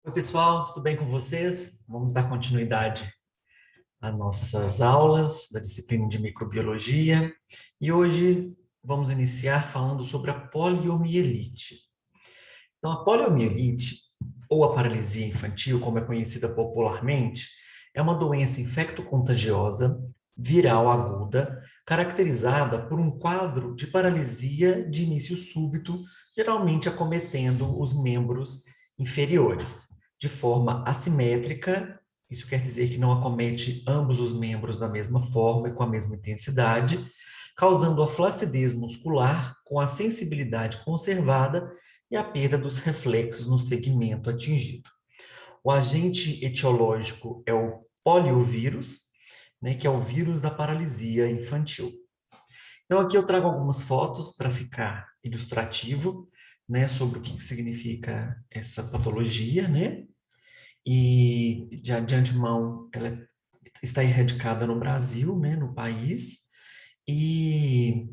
Oi, pessoal, tudo bem com vocês? Vamos dar continuidade às nossas aulas da disciplina de microbiologia e hoje vamos iniciar falando sobre a poliomielite. Então, a poliomielite, ou a paralisia infantil, como é conhecida popularmente, é uma doença infecto-contagiosa, viral aguda, caracterizada por um quadro de paralisia de início súbito, geralmente acometendo os membros inferiores, de forma assimétrica. Isso quer dizer que não acomete ambos os membros da mesma forma e com a mesma intensidade, causando a flacidez muscular com a sensibilidade conservada e a perda dos reflexos no segmento atingido. O agente etiológico é o poliovírus, né, que é o vírus da paralisia infantil. Então, aqui eu trago algumas fotos para ficar ilustrativo, né, sobre o que significa essa patologia, né? E de antemão, ela está erradicada no Brasil, né, no país, e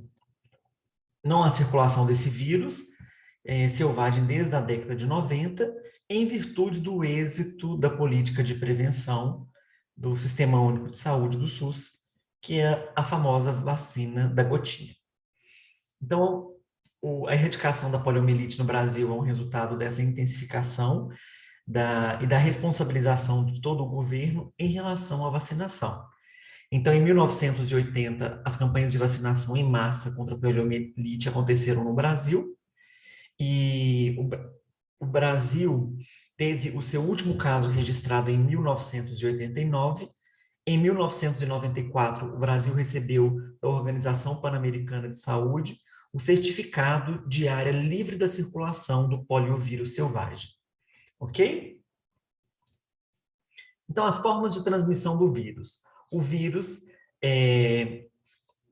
não há circulação desse vírus selvagem desde a década de 90, em virtude do êxito da política de prevenção do Sistema Único de Saúde do SUS, que é a famosa vacina da gotinha. Então, a erradicação da poliomielite no Brasil é um resultado dessa intensificação e da responsabilização de todo o governo em relação à vacinação. Então, em 1980, as campanhas de vacinação em massa contra a poliomielite aconteceram no Brasil, e o Brasil teve o seu último caso registrado em 1989. Em 1994, o Brasil recebeu da Organização Pan-Americana de Saúde o certificado de área livre da circulação do poliovírus selvagem. Ok? Então, as formas de transmissão do vírus. O vírus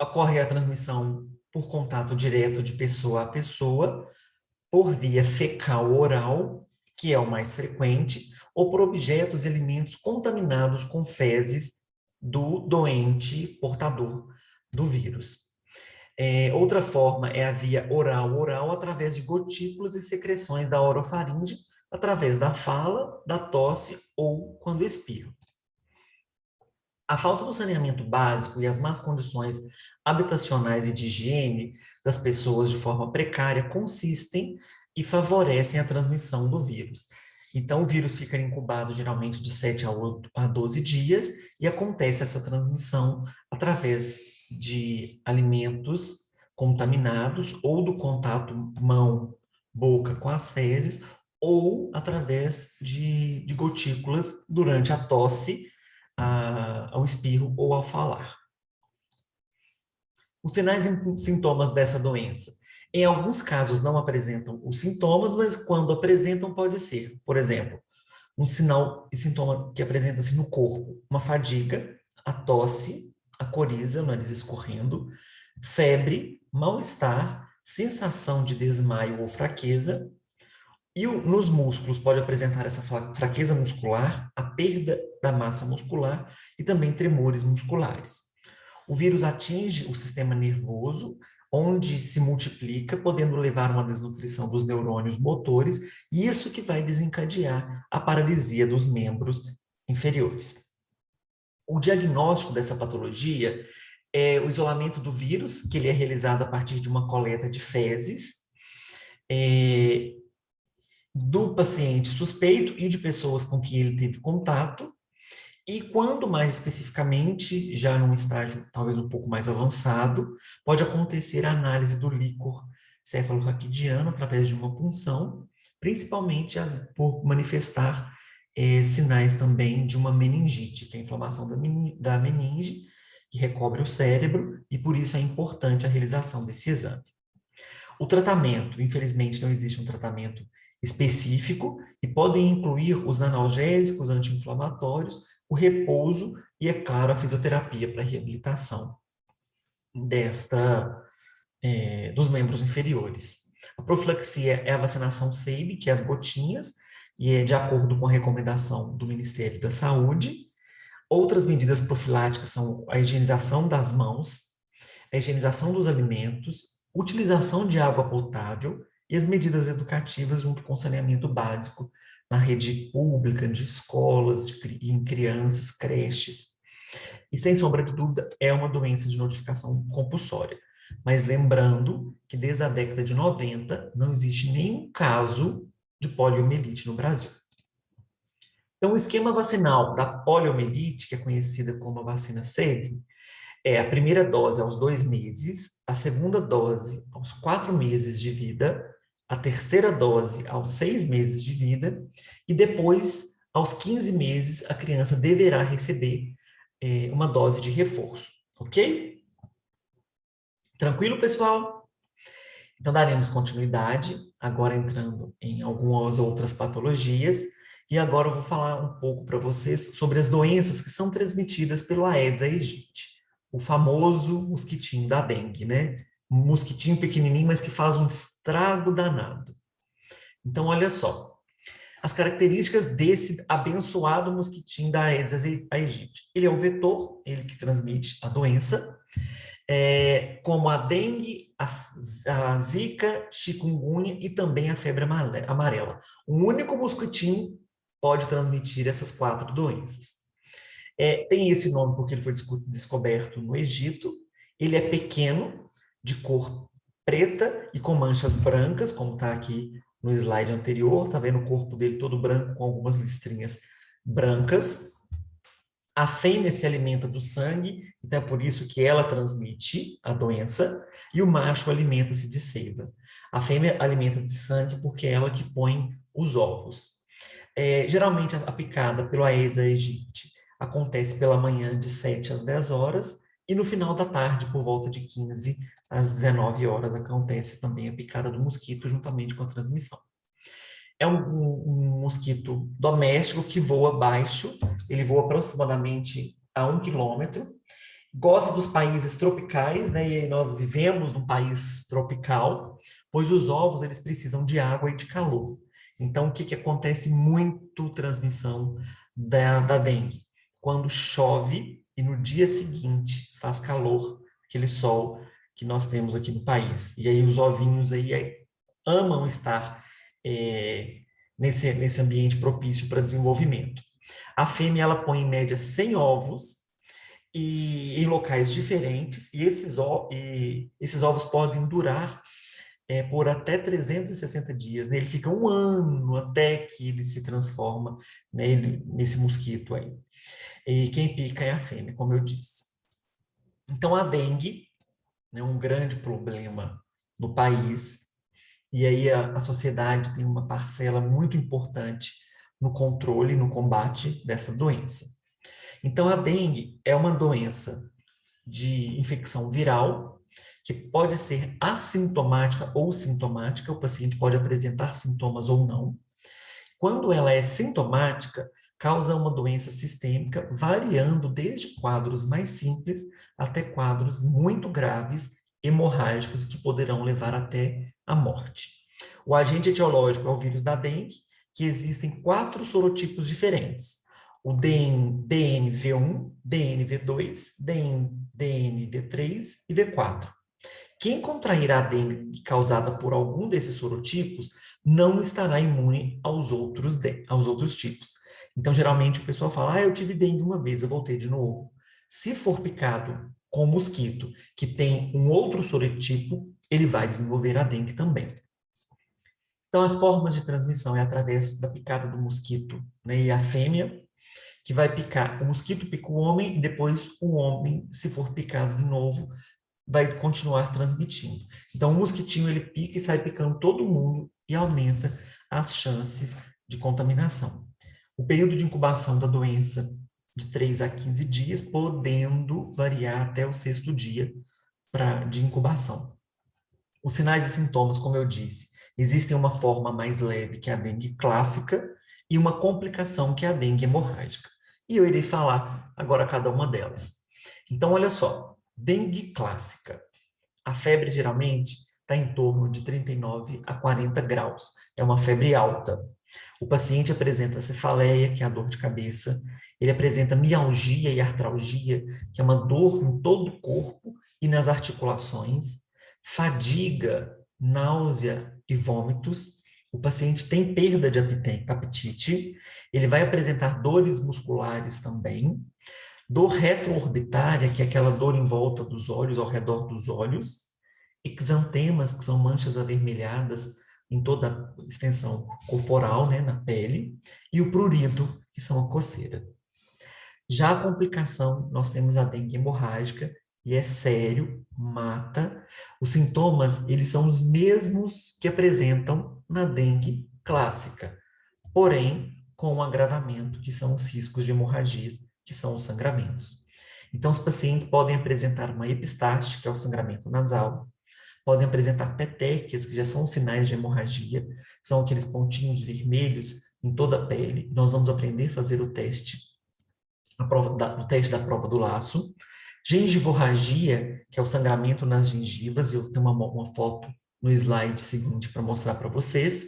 ocorre a transmissão por contato direto de pessoa a pessoa, por via fecal-oral, que é o mais frequente, ou por objetos e alimentos contaminados com fezes do doente portador do vírus. Outra forma é a via oral-oral, através de gotículas e secreções da orofaringe, através da fala, da tosse ou quando espirro. A falta do saneamento básico e as más condições habitacionais e de higiene das pessoas de forma precária consistem e favorecem a transmissão do vírus. Então, o vírus fica incubado geralmente de 7 a 12 dias e acontece essa transmissão através de alimentos contaminados ou do contato mão-boca com as fezes ou através de gotículas durante a tosse, ao espirro ou ao falar. Os sinais e sintomas dessa doença. Em alguns casos não apresentam os sintomas, mas quando apresentam pode ser, por exemplo, um sinal e sintoma que apresenta-se no corpo, uma fadiga, a tosse, a coriza, o nariz escorrendo, febre, mal-estar, sensação de desmaio ou fraqueza. E nos músculos pode apresentar essa fraqueza muscular, a perda da massa muscular e também tremores musculares. O vírus atinge o sistema nervoso, onde se multiplica, podendo levar a uma desnutrição dos neurônios motores, e isso que vai desencadear a paralisia dos membros inferiores. O diagnóstico dessa patologia é o isolamento do vírus, que ele é realizado a partir de uma coleta de fezes, do paciente suspeito e de pessoas com quem ele teve contato, e quando mais especificamente, já num estágio talvez um pouco mais avançado, pode acontecer a análise do líquor cefalorraquidiano através de uma punção, principalmente por manifestar sinais também de uma meningite, que é a inflamação da meninge, que recobre o cérebro, e por isso é importante a realização desse exame. O tratamento, infelizmente, não existe um tratamento específico e podem incluir os analgésicos anti-inflamatórios, o repouso e, é claro, a fisioterapia para a reabilitação dos membros inferiores. A profilaxia é a vacinação SEIB, que é as gotinhas, e é de acordo com a recomendação do Ministério da Saúde. Outras medidas profiláticas são a higienização das mãos, a higienização dos alimentos, utilização de água potável, e as medidas educativas junto com o saneamento básico na rede pública, de escolas, em crianças, creches. E, sem sombra de dúvida, é uma doença de notificação compulsória. Mas lembrando que desde a década de 90 não existe nenhum caso de poliomielite no Brasil. Então, o esquema vacinal da poliomielite, que é conhecida como a vacina SEB, é a primeira dose aos 2 meses, a segunda dose aos 4 meses de vida, a terceira dose aos 6 meses de vida, e depois, aos 15 meses, a criança deverá receber uma dose de reforço, ok? Tranquilo, pessoal? Então, daremos continuidade, agora entrando em algumas outras patologias, e agora eu vou falar um pouco para vocês sobre as doenças que são transmitidas pelo Aedes aegypti, o famoso mosquitinho da dengue, né? Um mosquitinho pequenininho, mas que faz um estrago danado. Então, olha só, as características desse abençoado mosquitinho da Aedes aegypti. Ele é um vetor, ele que transmite a doença, como a dengue, a zika, chikungunya e também a febre amarela. Um único mosquitinho pode transmitir essas 4 doenças. Tem esse nome porque ele foi descoberto no Egito. Ele é pequeno, de cor preta e com manchas brancas, como está aqui no slide anterior. Está vendo o corpo dele todo branco com algumas listrinhas brancas. A fêmea se alimenta do sangue, então é por isso que ela transmite a doença, e o macho alimenta-se de seiva. A fêmea alimenta de sangue porque é ela que põe os ovos. Geralmente a picada pelo Aedes aegypti acontece pela manhã de 7 às 10 horas, e no final da tarde, por volta de 15 às 19 horas, acontece também a picada do mosquito juntamente com a transmissão. É um mosquito doméstico que voa baixo, ele voa aproximadamente a 1 quilômetro, gosta dos países tropicais, né? E nós vivemos num país tropical, pois os ovos eles precisam de água e de calor. Então, o que acontece muito transmissão da dengue? Quando chove e no dia seguinte faz calor, aquele sol que nós temos aqui no país. E aí os ovinhos aí amam estar nesse ambiente propício para desenvolvimento. A fêmea ela põe em média 100 ovos e em locais diferentes, e esses ovos podem durar por até 360 dias, né? Ele fica 1 ano até que ele se transforma, né, nesse mosquito aí. E quem pica é a fêmea, como eu disse. Então, a dengue é um grande problema no país, e aí a sociedade tem uma parcela muito importante no controle, no combate dessa doença. Então, a dengue é uma doença de infecção viral, que pode ser assintomática ou sintomática, o paciente pode apresentar sintomas ou não. Quando ela é sintomática, causa uma doença sistêmica, variando desde quadros mais simples até quadros muito graves, hemorrágicos, que poderão levar até a morte. O agente etiológico é o vírus da dengue, que existem 4 sorotipos diferentes: o DNV1, DNV2, DNV3 e V4. Quem contrairá a dengue causada por algum desses sorotipos não estará imune aos outros tipos. Então, geralmente, o pessoal fala, eu tive dengue uma vez, eu voltei de novo. Se for picado com mosquito que tem um outro sorotipo, ele vai desenvolver a dengue também. Então, as formas de transmissão é através da picada do mosquito, né, e a fêmea, que vai picar, o mosquito pica o homem e depois o homem, se for picado de novo, vai continuar transmitindo. Então, o mosquitinho ele pica e sai picando todo mundo e aumenta as chances de contaminação. O período de incubação da doença de 3 a 15 dias, podendo variar até o 6º dia de incubação. Os sinais e sintomas, como eu disse, existem uma forma mais leve, que é a dengue clássica, e uma complicação, que é a dengue hemorrágica. E eu irei falar agora cada uma delas. Então, olha só, dengue clássica. A febre geralmente está em torno de 39 a 40 graus. É uma febre alta. O paciente apresenta cefaleia, que é a dor de cabeça. Ele apresenta mialgia e artralgia, que é uma dor em todo o corpo e nas articulações. Fadiga, náusea e vômitos. O paciente tem perda de apetite, ele vai apresentar dores musculares também, dor retroorbitária, que é aquela dor em volta dos olhos, ao redor dos olhos, exantemas, que são manchas avermelhadas em toda a extensão corporal, né, na pele, e o prurido, que são a coceira. Já a complicação, nós temos a dengue hemorrágica, e é sério, mata. Os sintomas, eles são os mesmos que apresentam na dengue clássica, porém, com um agravamento, que são os riscos de hemorragias, que são os sangramentos. Então, os pacientes podem apresentar uma epistaxe, que é o sangramento nasal, podem apresentar petequias, que já são sinais de hemorragia, são aqueles pontinhos vermelhos em toda a pele. Nós vamos aprender a fazer o teste o teste da prova do laço. Gengivorragia, que é o sangramento nas gengivas, eu tenho uma foto no slide seguinte para mostrar para vocês.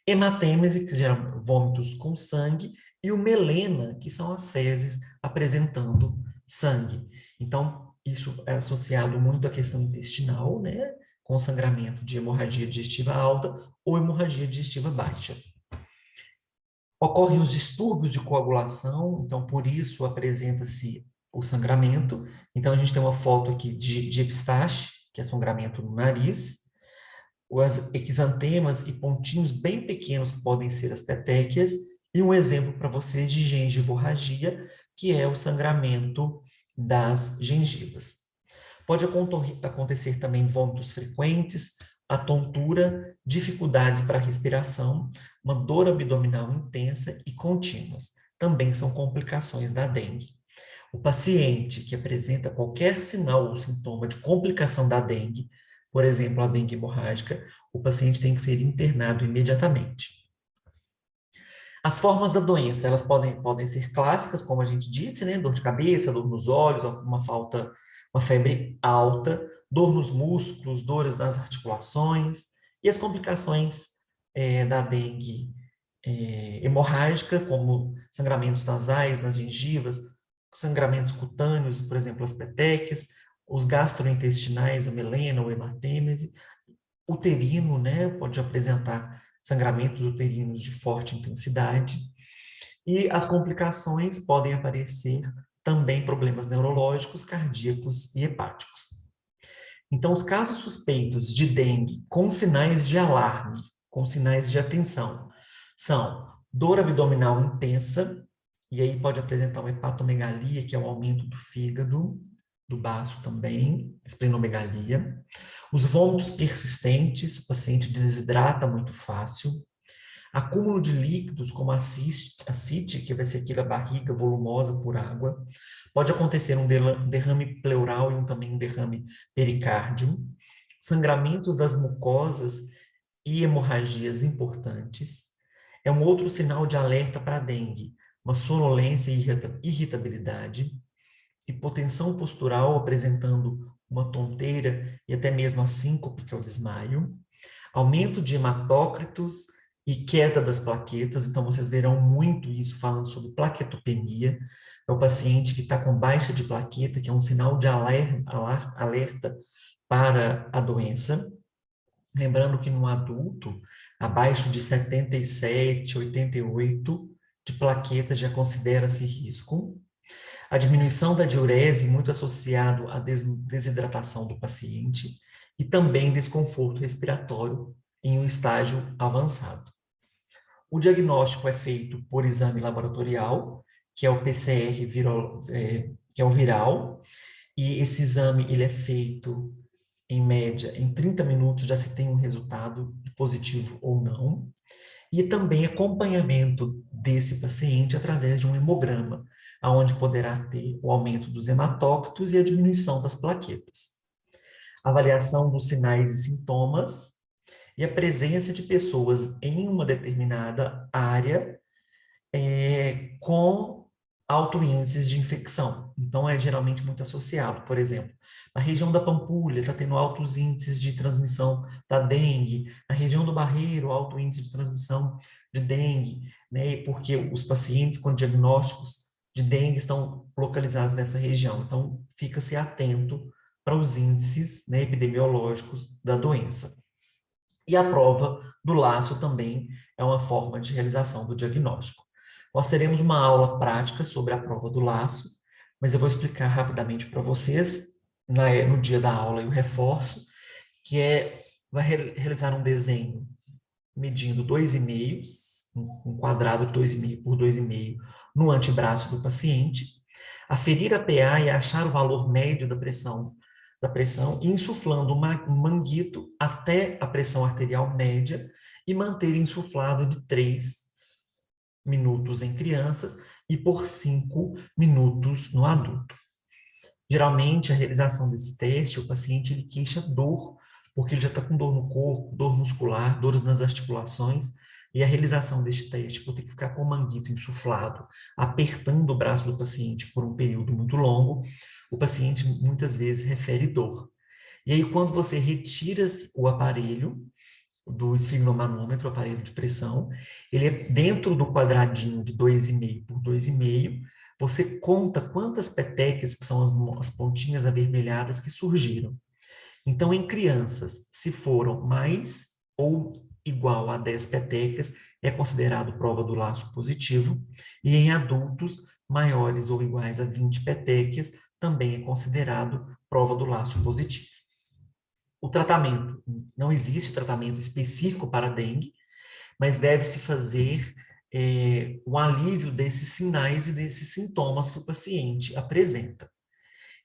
Hematêmese, que gera vômitos com sangue, e o melena, que são as fezes apresentando sangue. Então, isso é associado muito à questão intestinal, né? Com sangramento de hemorragia digestiva alta ou hemorragia digestiva baixa. Ocorrem os distúrbios de coagulação, então por isso apresenta-se o sangramento. Então a gente tem uma foto aqui de epistaxe, que é sangramento no nariz, os exantemas e pontinhos bem pequenos que podem ser as petequias, e um exemplo para vocês de gengivorragia, que é o sangramento das gengivas. Pode acontecer também vômitos frequentes, a tontura, dificuldades para a respiração, uma dor abdominal intensa e contínuas. Também são complicações da dengue. O paciente que apresenta qualquer sinal ou sintoma de complicação da dengue, por exemplo, a dengue hemorrágica, o paciente tem que ser internado imediatamente. As formas da doença, elas podem ser clássicas, como a gente disse, né? Dor de cabeça, dor nos olhos, uma febre alta, dor nos músculos, dores nas articulações, e as complicações da dengue hemorrágica, como sangramentos nasais, nas gengivas, sangramentos cutâneos, por exemplo, as petequias, os gastrointestinais, a melena ou hematêmese, uterino, né? Pode apresentar sangramentos uterinos de forte intensidade. E as complicações podem aparecer também problemas neurológicos, cardíacos e hepáticos. Então, os casos suspeitos de dengue com sinais de alarme, com sinais de atenção, são dor abdominal intensa, e aí pode apresentar uma hepatomegalia, que é o aumento do fígado, do baço também, esplenomegalia. Os vômitos persistentes, o paciente desidrata muito fácil. Acúmulo de líquidos, como a ascite, que vai ser aquela barriga volumosa por água. Pode acontecer um derrame pleural e também um derrame pericárdio. Sangramento das mucosas e hemorragias importantes. É um outro sinal de alerta para a dengue, uma sonolência e irritabilidade. Hipotensão postural, apresentando uma tonteira e até mesmo a síncope, que é o desmaio. Aumento de hematócritos e queda das plaquetas, então vocês verão muito isso falando sobre plaquetopenia, é o paciente que está com baixa de plaqueta, que é um sinal de alerta para a doença. Lembrando que no adulto, abaixo de 77, 88 de plaqueta já considera-se risco. A diminuição da diurese, muito associado à desidratação do paciente, e também desconforto respiratório em um estágio avançado. O diagnóstico é feito por exame laboratorial, que é o PCR que é o viral, e esse exame ele é feito, em média, em 30 minutos já se tem um resultado de positivo ou não, e também acompanhamento desse paciente através de um hemograma, aonde poderá ter o aumento dos hematócritos e a diminuição das plaquetas. Avaliação dos sinais e sintomas e a presença de pessoas em uma determinada área com alto índices de infecção. Então, é geralmente muito associado. Por exemplo, na região da Pampulha está tendo altos índices de transmissão da dengue, na região do Barreiro, alto índice de transmissão de dengue, né? Porque os pacientes com diagnósticos de dengue estão localizados nessa região. Então, fica-se atento para os índices, né, epidemiológicos da doença. E a prova do laço também é uma forma de realização do diagnóstico. Nós teremos uma aula prática sobre a prova do laço, mas eu vou explicar rapidamente para vocês no dia da aula e o reforço, que vai realizar um desenho medindo 2,5, um quadrado de 2,5 por 2,5 no antebraço do paciente, aferir a PA e achar o valor médio da pressão, insuflando um manguito até a pressão arterial média e manter insuflado de 3 minutos em crianças e por 5 minutos no adulto. Geralmente, a realização desse teste, o paciente ele queixa dor, porque ele já está com dor no corpo, dor muscular, dores nas articulações, e a realização deste teste, por ter que ficar com o manguito insuflado, apertando o braço do paciente por um período muito longo, o paciente muitas vezes refere dor. E aí, quando você retira o aparelho do esfigmomanômetro, o aparelho de pressão, ele é dentro do quadradinho de 2,5 por 2,5, você conta quantas petecas, que são as pontinhas avermelhadas que surgiram. Então, em crianças, se foram mais ou igual a 10 petecas, é considerado prova do laço positivo, e em adultos, maiores ou iguais a 20 petecas, também é considerado prova do laço positivo. O tratamento, não existe tratamento específico para a dengue, mas deve-se fazer um alívio desses sinais e desses sintomas que o paciente apresenta.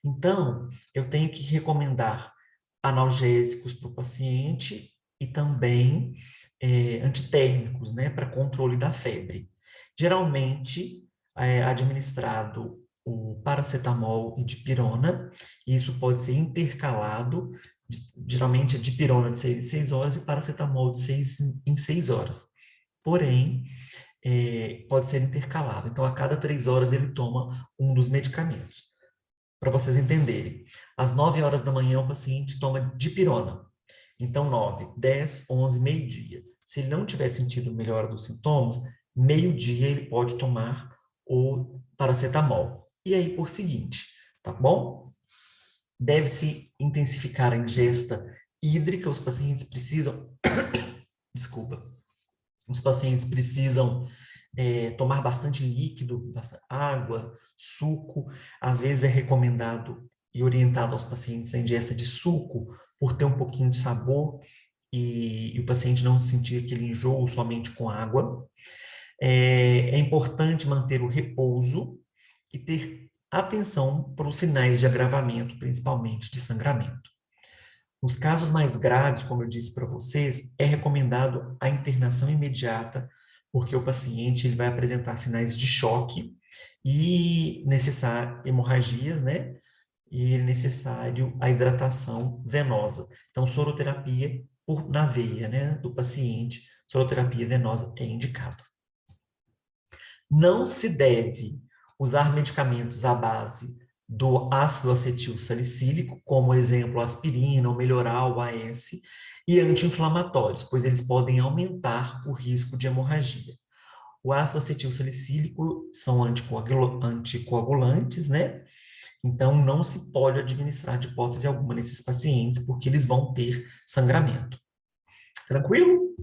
Então, eu tenho que recomendar analgésicos para o paciente e também antitérmicos, né, para controle da febre. Geralmente, é administrado o paracetamol e dipirona, e isso pode ser intercalado, geralmente é dipirona de 6 em 6 horas e paracetamol de 6 em 6 horas. Porém, pode ser intercalado. Então, a cada 3 horas ele toma um dos medicamentos. Para vocês entenderem, às 9 horas da manhã o paciente toma dipirona. Então, 9, 10, 11, meio-dia. Se ele não tiver sentido melhora dos sintomas, meio-dia ele pode tomar o paracetamol. E aí, por seguinte, tá bom? Deve-se intensificar a ingesta hídrica, os pacientes precisam, desculpa, os pacientes precisam tomar bastante líquido, bastante água, suco. Às vezes é recomendado e orientado aos pacientes a ingesta de suco por ter um pouquinho de sabor e o paciente não sentir aquele enjoo somente com água. É importante manter o repouso e ter atenção para os sinais de agravamento, principalmente de sangramento. Nos casos mais graves, como eu disse para vocês, é recomendado a internação imediata, porque o paciente ele vai apresentar sinais de choque e hemorragias, né? E é necessário a hidratação venosa. Então, soroterapia na veia, né, do paciente, soroterapia venosa é indicado. Não se deve usar medicamentos à base do ácido acetil salicílico, como exemplo aspirina, o Melhoral, o AS, e anti-inflamatórios, pois eles podem aumentar o risco de hemorragia. O ácido acetil salicílico são anticoagulantes, né? Então, não se pode administrar de hipótese alguma nesses pacientes, porque eles vão ter sangramento. Tranquilo?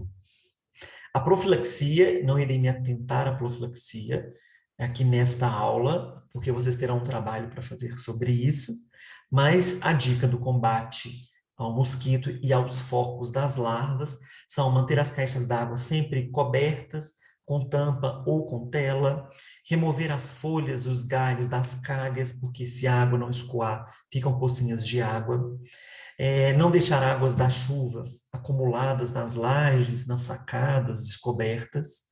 A profilaxia, não irei me atentar à profilaxia aqui nesta aula, porque vocês terão um trabalho para fazer sobre isso, mas a dica do combate ao mosquito e aos focos das larvas são manter as caixas d'água sempre cobertas, com tampa ou com tela, remover as folhas, os galhos das calhas, porque se a água não escoar, ficam pocinhas de água. Não deixar águas das chuvas acumuladas nas lajes, nas sacadas descobertas.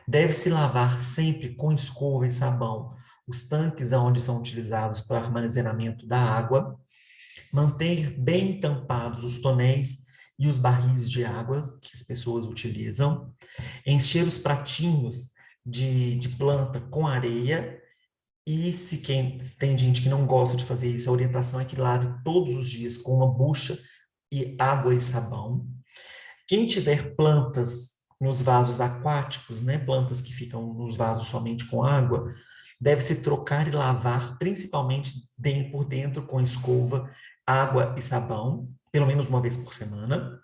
Deve-se lavar sempre com escova e sabão os tanques onde são utilizados para armazenamento da água. Manter bem tampados os tonéis e os barris de água que as pessoas utilizam. Encher os pratinhos de planta com areia. E se tem gente que não gosta de fazer isso, a orientação é que lave todos os dias com uma bucha e água e sabão. Quem tiver plantas nos vasos aquáticos, né, plantas que ficam nos vasos somente com água, deve-se trocar e lavar, principalmente por dentro com escova, água e sabão, pelo menos uma vez por semana.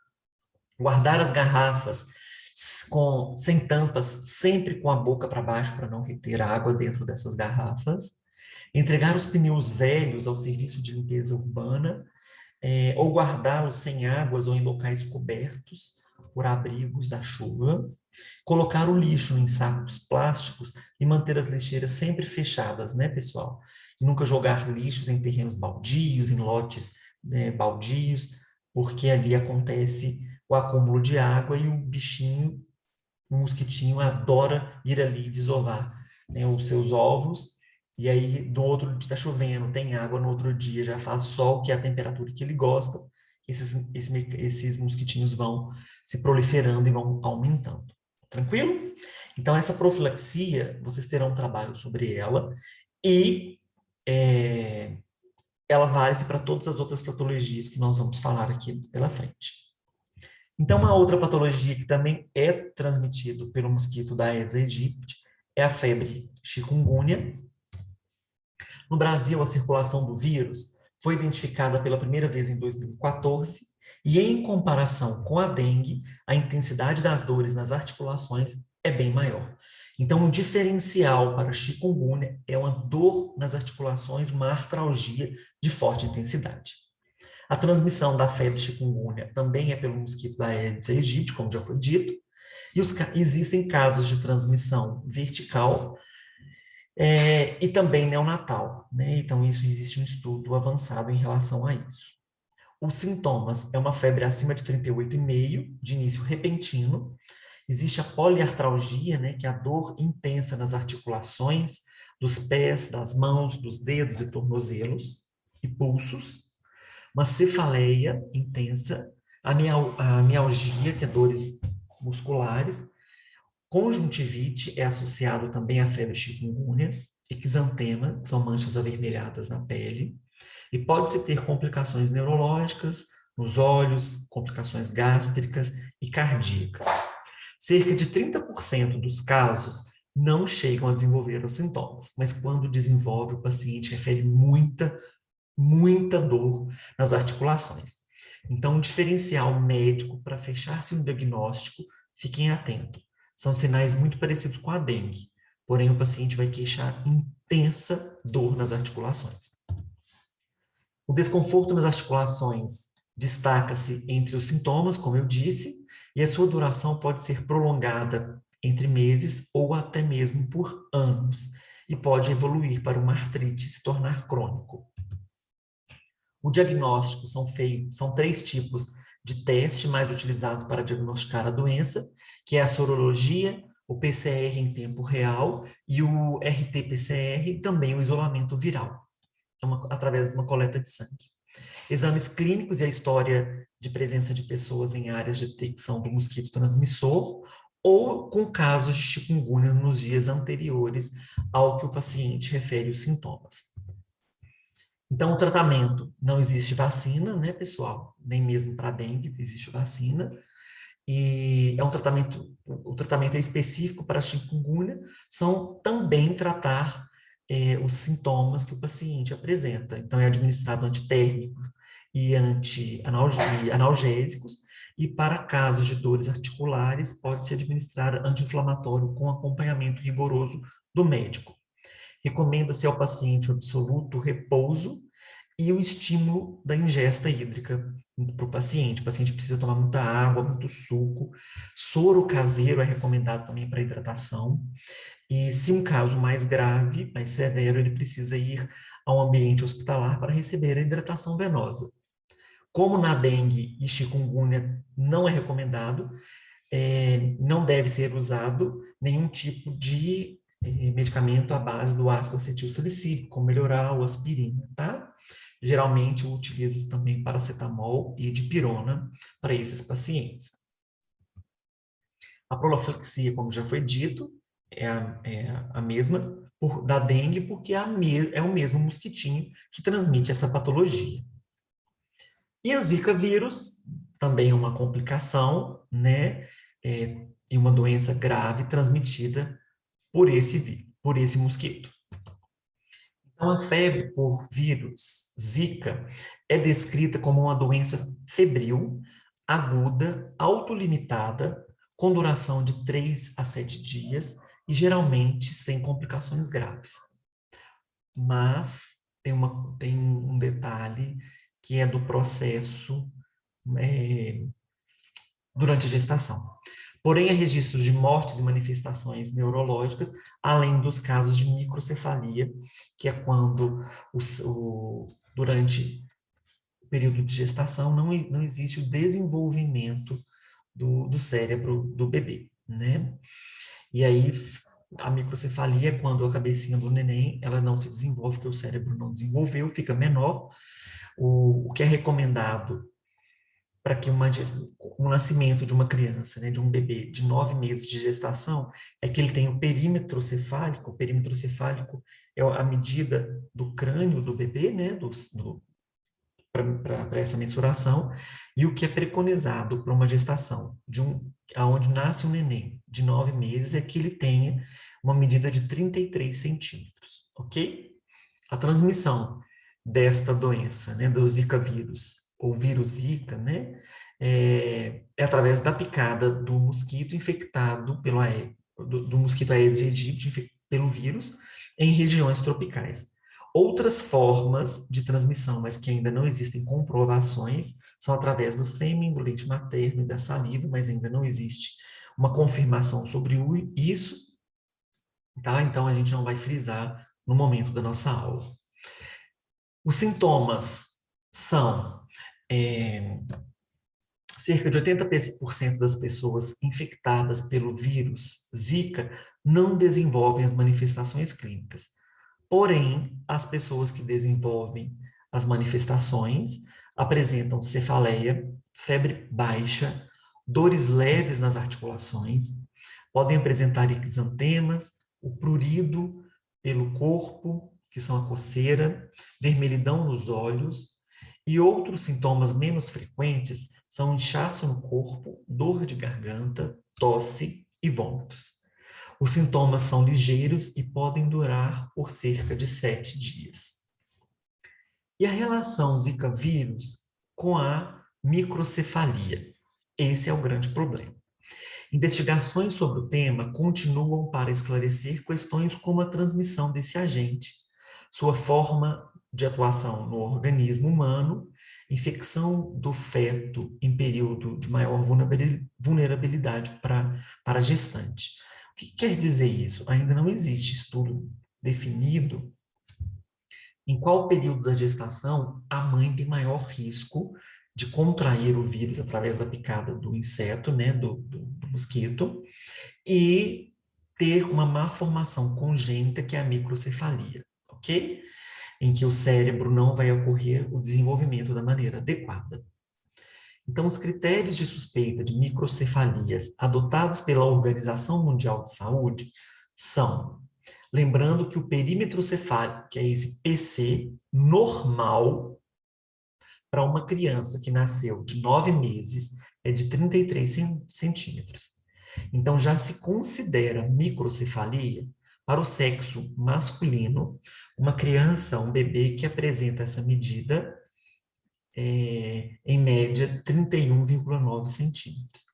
Guardar as garrafas sem tampas, sempre com a boca para baixo para não reter água dentro dessas garrafas. Entregar os pneus velhos ao serviço de limpeza urbana, ou guardá-los sem águas ou em locais cobertos por abrigos da chuva. Colocar o lixo em sacos plásticos e manter as lixeiras sempre fechadas, né, pessoal? E nunca jogar lixos em terrenos baldios, em lotes, né, baldios, porque ali acontece o acúmulo de água e o bichinho, o mosquitinho, adora ir ali desovar, né, os seus ovos. E aí, do outro dia, está chovendo, tem água no outro dia, já faz sol, que é a temperatura que ele gosta, esses mosquitinhos vão se proliferando e vão aumentando. Tranquilo? Então, essa profilaxia, vocês terão um trabalho sobre ela e é, ela vale-se para todas as outras patologias que nós vamos falar aqui pela frente. Então, uma outra patologia que também é transmitida pelo mosquito da Aedes aegypti é a febre chikungunya. No Brasil, a circulação do vírus foi identificada pela primeira vez em 2014 e, em comparação com a dengue, a intensidade das dores nas articulações é bem maior. Então, o diferencial para a chikungunya é uma dor nas articulações, uma artralgia de forte intensidade. A transmissão da febre chikungunya também é pelo mosquito da Aedes aegypti, como já foi dito, e existem casos de transmissão vertical e também neonatal, né? Então, isso existe um estudo avançado em relação a isso. Os sintomas é uma febre acima de 38,5, de início repentino. Existe a poliartralgia, né, que é a dor intensa nas articulações dos pés, das mãos, dos dedos e tornozelos e pulsos. Uma cefaleia intensa, a mialgia, que é dores musculares. Conjuntivite é associado também à febre chikungunya, exantema, que são manchas avermelhadas na pele, e pode-se ter complicações neurológicas nos olhos, complicações gástricas e cardíacas. Cerca de 30% dos casos não chegam a desenvolver os sintomas, mas quando desenvolve, o paciente refere muita dor nas articulações. Então, um diferencial médico para fechar-se um diagnóstico, fiquem atentos. São sinais muito parecidos com a dengue, porém o paciente vai queixar intensa dor nas articulações. O desconforto nas articulações destaca-se entre os sintomas, como eu disse, e a sua duração pode ser prolongada entre meses ou até mesmo por anos, e pode evoluir para uma artrite e se tornar crônico. O diagnóstico são 3 tipos de teste mais utilizados para diagnosticar a doença, que é a sorologia, o PCR em tempo real e o RT-PCR e também o isolamento viral, através de uma coleta de sangue. Exames clínicos e a história de presença de pessoas em áreas de detecção do mosquito transmissor ou com casos de chikungunya nos dias anteriores ao que o paciente refere os sintomas. Então, o tratamento, não existe vacina, né, pessoal? Nem mesmo para dengue existe vacina. E é um tratamento, o tratamento é específico para a chikungunya, são também tratar os sintomas que o paciente apresenta. Então, é administrado antitérmico e analgésicos, e para casos de dores articulares, pode-se administrar anti-inflamatório com acompanhamento rigoroso do médico. Recomenda-se ao paciente o absoluto repouso e o estímulo da ingesta hídrica para o paciente. O paciente precisa tomar muita água, muito suco. Soro caseiro é recomendado também para hidratação. E se um caso mais grave, mais severo, ele precisa ir a um ambiente hospitalar para receber a hidratação venosa. Como na dengue e chikungunya não é recomendado, não deve ser usado nenhum tipo de medicamento à base do ácido acetilsalicílico, como melhoral, aspirina, tá? Geralmente utiliza também paracetamol e dipirona para esses pacientes. A profilaxia, como já foi dito, é a mesma da dengue, porque é o mesmo mosquitinho que transmite essa patologia. E o Zika vírus também é uma complicação, né? E uma doença grave transmitida por esse mosquito. Então, a febre por vírus Zika é descrita como uma doença febril, aguda, autolimitada, com duração de 3 a 7 dias e geralmente sem complicações graves. Mas tem um detalhe que é do processo durante a gestação. Porém, há registros de mortes e manifestações neurológicas, além dos casos de microcefalia, que é quando durante o período de gestação não existe o desenvolvimento do cérebro do bebê, né? E aí, a microcefalia é quando a cabecinha do neném, ela não se desenvolve, porque o cérebro não desenvolveu, fica menor. O que é recomendado para que o nascimento de uma criança, né, de um bebê de 9 meses de gestação, é que ele tenha o perímetro cefálico. O perímetro cefálico é a medida do crânio do bebê, né, para essa mensuração, e o que é preconizado para uma gestação, onde nasce um neném de 9 meses, é que ele tenha uma medida de 33 centímetros, ok? A transmissão desta doença, né, do Zika vírus, ou vírus Zika, né, é através da picada do mosquito infectado do mosquito Aedes aegypti pelo vírus em regiões tropicais. Outras formas de transmissão, mas que ainda não existem comprovações, são através do sêmen, do leite materno e da saliva, mas ainda não existe uma confirmação sobre isso, tá? Então a gente não vai frisar no momento da nossa aula. Os sintomas são cerca de 80% das pessoas infectadas pelo vírus Zika não desenvolvem as manifestações clínicas. Porém, as pessoas que desenvolvem as manifestações apresentam cefaleia, febre baixa, dores leves nas articulações, podem apresentar exantemas, o prurido pelo corpo, que são a coceira, vermelhidão nos olhos, e outros sintomas menos frequentes são inchaço no corpo, dor de garganta, tosse e vômitos. Os sintomas são ligeiros e podem durar por cerca de 7 dias. E a relação Zika vírus com a microcefalia? Esse é o grande problema. Investigações sobre o tema continuam para esclarecer questões como a transmissão desse agente, sua forma de atuação no organismo humano, infecção do feto em período de maior vulnerabilidade para a gestante. O que quer dizer isso? Ainda não existe estudo definido em qual período da gestação a mãe tem maior risco de contrair o vírus através da picada do inseto, né, do mosquito, e ter uma malformação congênita, que é a microcefalia, ok? Em que o cérebro não vai ocorrer o desenvolvimento da maneira adequada. Então, os critérios de suspeita de microcefalias adotados pela Organização Mundial de Saúde são, lembrando que o perímetro cefálico, que é esse PC normal, para uma criança que nasceu de 9 meses, é de 33 centímetros. Então, já se considera microcefalia para o sexo masculino, uma criança, um bebê que apresenta essa medida, em média, 31,9 centímetros,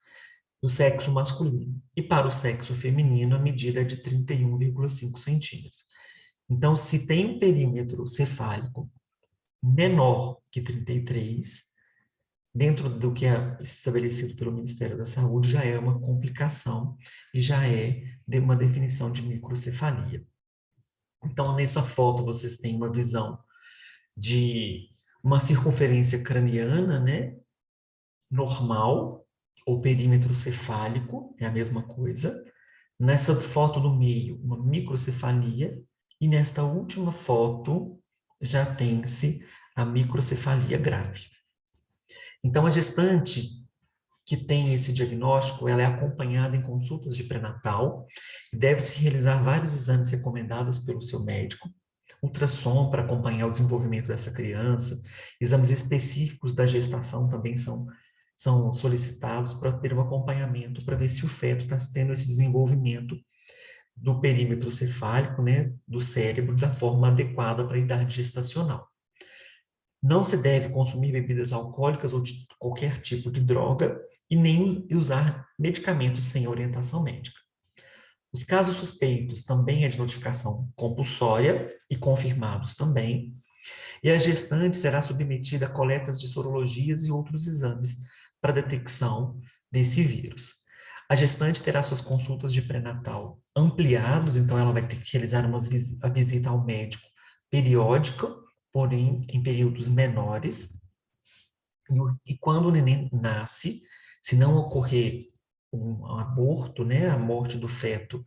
do sexo masculino. E para o sexo feminino, a medida é de 31,5 centímetros. Então, se tem um perímetro cefálico menor que 33, dentro do que é estabelecido pelo Ministério da Saúde, já é uma complicação e já é uma definição de microcefalia. Então, nessa foto, vocês têm uma visão de uma circunferência craniana, né, normal, ou perímetro cefálico, é a mesma coisa. Nessa foto do meio, uma microcefalia, e nesta última foto, já tem-se a microcefalia grave. Então, a gestante que tem esse diagnóstico, ela é acompanhada em consultas de pré-natal, e deve-se realizar vários exames recomendados pelo seu médico, ultrassom para acompanhar o desenvolvimento dessa criança, exames específicos da gestação também são solicitados para ter um acompanhamento, para ver se o feto está tendo esse desenvolvimento do perímetro cefálico, né, do cérebro, da forma adequada para a idade gestacional. Não se deve consumir bebidas alcoólicas qualquer tipo de droga e nem usar medicamentos sem orientação médica. Os casos suspeitos também é de notificação compulsória e confirmados também. E a gestante será submetida a coletas de sorologias e outros exames para detecção desse vírus. A gestante terá suas consultas de pré-natal ampliados, então ela vai ter que realizar a visita ao médico periódica, porém em períodos menores. E quando o neném nasce, se não ocorrer um aborto, né, a morte do feto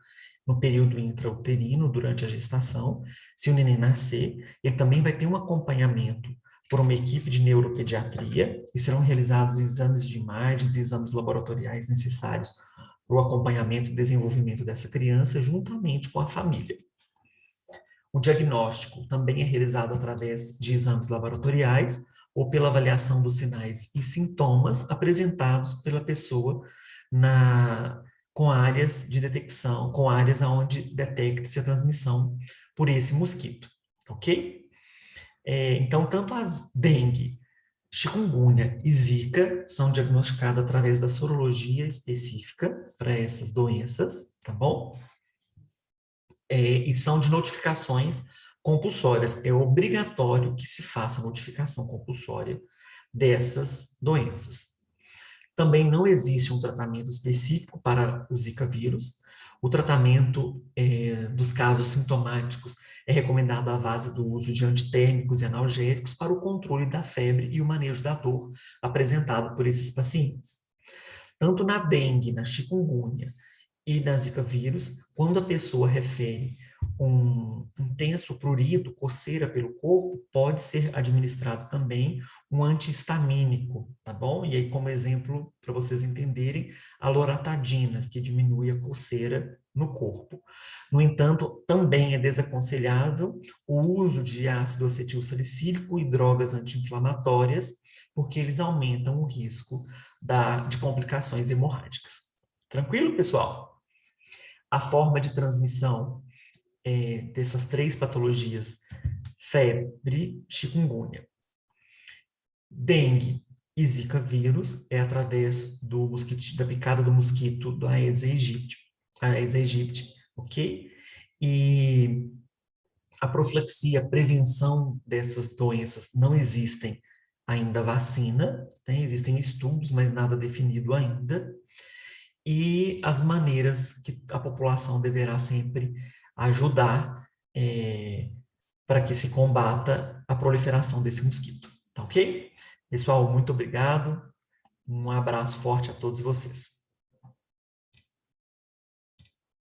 no período intrauterino, durante a gestação, se o neném nascer, ele também vai ter um acompanhamento por uma equipe de neuropediatria e serão realizados exames de imagens e exames laboratoriais necessários para o acompanhamento e desenvolvimento dessa criança, juntamente com a família. O diagnóstico também é realizado através de exames laboratoriais ou pela avaliação dos sinais e sintomas apresentados pela pessoa com áreas de detecção, com áreas onde detecta-se a transmissão por esse mosquito, ok? Então, tanto as dengue, chikungunya e zika são diagnosticadas através da sorologia específica para essas doenças, tá bom? E são de notificações compulsórias. É obrigatório que se faça notificação compulsória dessas doenças. Também não existe um tratamento específico para o Zika vírus. O tratamento dos casos sintomáticos é recomendado à base do uso de antitérmicos e analgésicos para o controle da febre e o manejo da dor apresentado por esses pacientes. Tanto na dengue, na chikungunya e na Zika vírus, quando a pessoa refere um intenso prurido, coceira pelo corpo, pode ser administrado também um antihistamínico, tá bom? E aí, como exemplo, para vocês entenderem, a loratadina, que diminui a coceira no corpo. No entanto, também é desaconselhável o uso de ácido acetil salicílico e drogas anti-inflamatórias, porque eles aumentam o risco de complicações hemorrágicas. Tranquilo, pessoal? A forma de transmissão dessas três patologias, febre, chikungunya, dengue e zika vírus, é através da picada do mosquito do Aedes aegypti, ok? E a profilaxia, a prevenção dessas doenças, não existem ainda vacina, né? Existem estudos, mas nada definido ainda. E as maneiras que a população deverá sempre ajudar para que se combata a proliferação desse mosquito, tá ok? Pessoal, muito obrigado, um abraço forte a todos vocês.